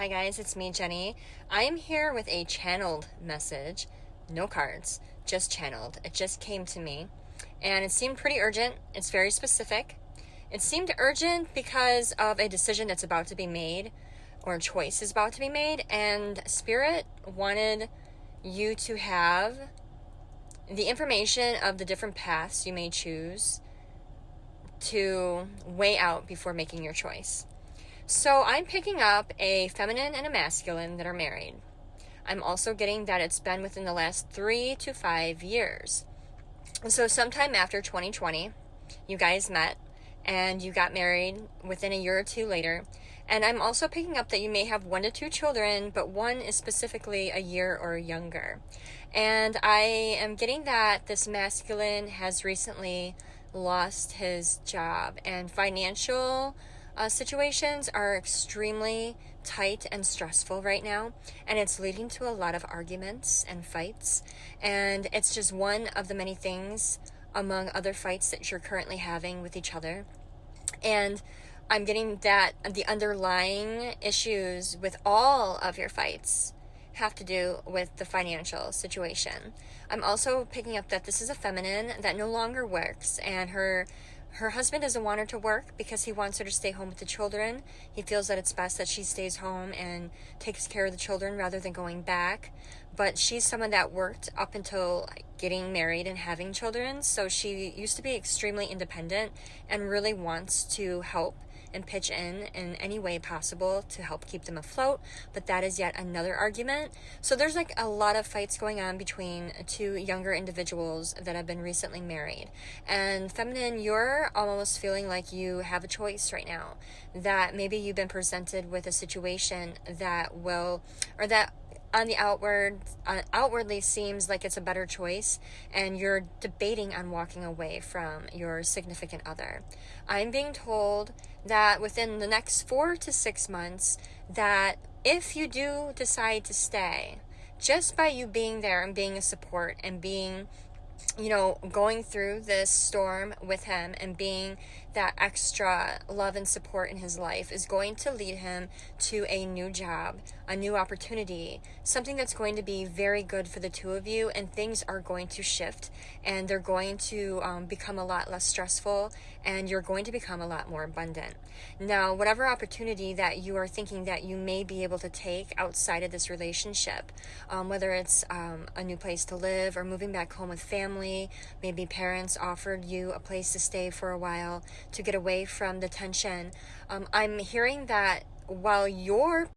Hi guys, it's me, Jenny. I am here with a channeled message. No cards, just channeled. It just came to me and it seemed pretty urgent. It's very specific. It seemed urgent because of a decision that's about to be made, or a choice is about to be made, and Spirit wanted you to have the information of the different paths you may choose to weigh out before making your choice. So I'm picking up a feminine and a masculine that are married. I'm also getting that it's been within the last 3 to 5 years. So sometime after 2020, you guys met and you got married within a year or two later. And I'm also picking up that you may have 1 to 2 children, but one is specifically a year or younger. And I am getting that this masculine has recently lost his job, and financial situations are extremely tight and stressful right now, and it's leading to a lot of arguments and fights, and it's just one of the many things among other fights that you're currently having with each other. And I'm getting that the underlying issues with all of your fights have to do with the financial situation. I'm also picking up that this is a feminine that no longer works, and her husband doesn't want her to work because he wants her to stay home with the children. He feels that it's best that she stays home and takes care of the children rather than going back. But she's someone that worked up until getting married and having children, so she used to be extremely independent and really wants to help and pitch in any way possible to help keep them afloat. But that is yet another argument. So there's like a lot of fights going on between two younger individuals that have been recently married. And feminine, you're almost feeling like you have a choice right now, that maybe you've been presented with a situation that will, or that on the outwardly seems like it's a better choice, and you're debating on walking away from your significant other. I'm being told that within the next 4 to 6 months, that if you do decide to stay, just by you being there and being a support and being, going through this storm with him and being that extra love and support in his life is going to lead him to a new job, a new opportunity, something that's going to be very good for the two of you, and things are going to shift, and they're going to become a lot less stressful, and you're going to become a lot more abundant. Now, whatever opportunity that you are thinking that you may be able to take outside of this relationship, whether it's a new place to live or moving back home with family, maybe parents offered you a place to stay for a while to get away from the tension. I'm hearing that while your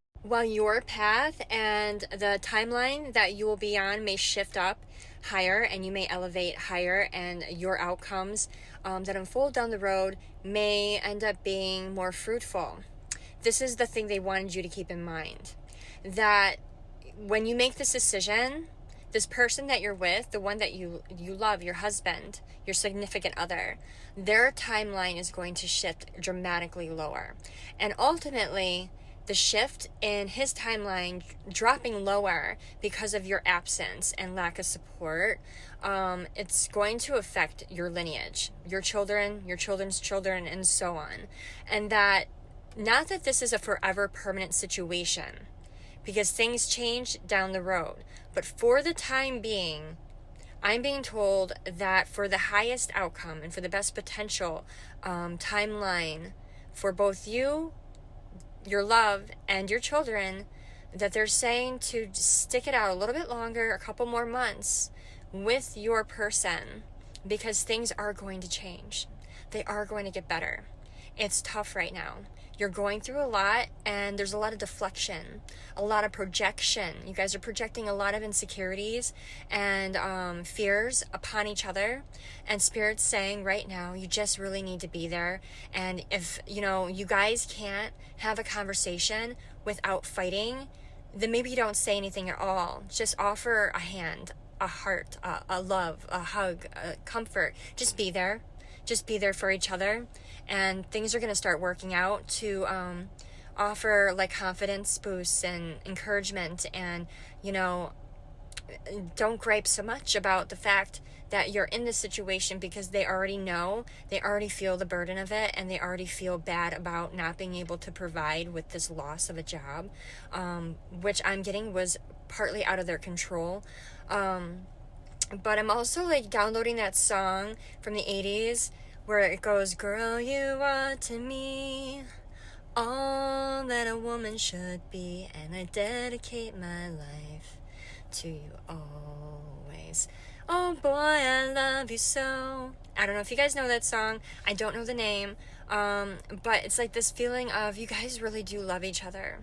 path and the timeline that you will be on may shift up higher, and you may elevate higher, and your outcomes that unfold down the road may end up being more fruitful. This is the thing they wanted you to keep in mind, that when you make this decision, this person that you're with, the one that you love, your husband, your significant other, their timeline is going to shift dramatically lower. And ultimately, the shift in his timeline dropping lower because of your absence and lack of support, it's going to affect your lineage, your children, your children's children, and so on. And that, not that this is a forever permanent situation, because things change down the road. But for the time being, I'm being told that for the highest outcome and for the best potential timeline for both you, your love, and your children, that they're saying to stick it out a little bit longer, a couple more months with your person, because things are going to change. They are going to get better. It's tough right now. You're going through a lot, and there's a lot of deflection, a lot of projection. You guys are projecting a lot of insecurities and fears upon each other. And Spirit's saying right now, you just really need to be there. And if, you guys can't have a conversation without fighting, then maybe you don't say anything at all. Just offer a hand, a heart, a love, a hug, a comfort. Just be there. Just be there for each other, and things are going to start working out to offer like confidence boosts and encouragement and don't gripe so much about the fact that you're in this situation, because they already know, they already feel the burden of it, and they already feel bad about not being able to provide with this loss of a job, which I'm getting was partly out of their control. But I'm also like downloading that song from the 80s where it goes, girl, you are to me all that a woman should be, and I dedicate my life to you always. Oh boy, I love you so. I don't know if you guys know that song. I don't know the name. But it's like this feeling of you guys really do love each other.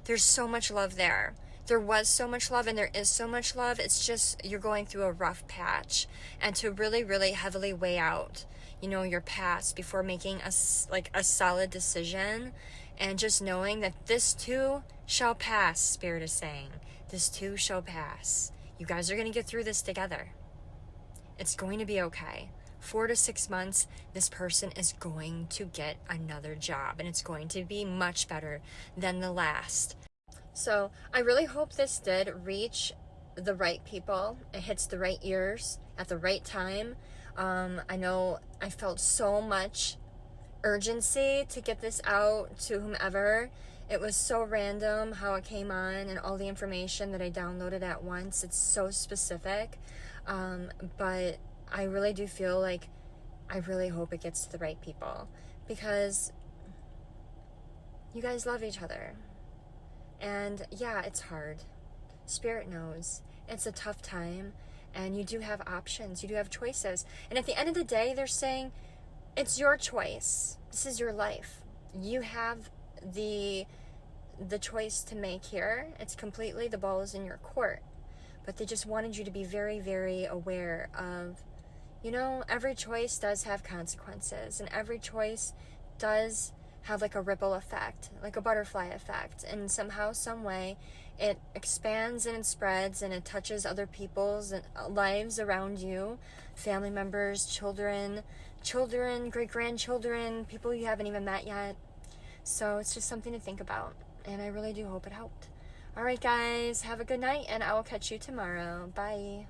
There's so much love there. There was so much love, and there is so much love. It's just you're going through a rough patch, and to really, really heavily weigh out, your past before making a solid decision, and just knowing that this too shall pass. Spirit is saying, this too shall pass. You guys are going to get through this together. It's going to be okay. 4 to 6 months, this person is going to get another job, and it's going to be much better than the last. So I really hope this did reach the right people. It hits the right ears at the right time. I know I felt so much urgency to get this out to whomever. It was so random how it came on, and all the information that I downloaded at once. It's so specific. But I really do feel like I really hope it gets to the right people, because you guys love each other. And yeah, it's hard. Spirit knows. It's a tough time, and you do have options. You do have choices. And at the end of the day, they're saying, it's your choice. This is your life. You have the choice to make here. It's completely, the ball is in your court. But they just wanted you to be very, very aware of, every choice does have consequences, and every choice does have like a ripple effect, like a butterfly effect, and somehow, some way, it expands and it spreads, and it touches other people's lives around you, family members, children, great-grandchildren, people you haven't even met yet. So it's just something to think about, and I really do hope it helped. All right, guys, have a good night, and I will catch you tomorrow. Bye.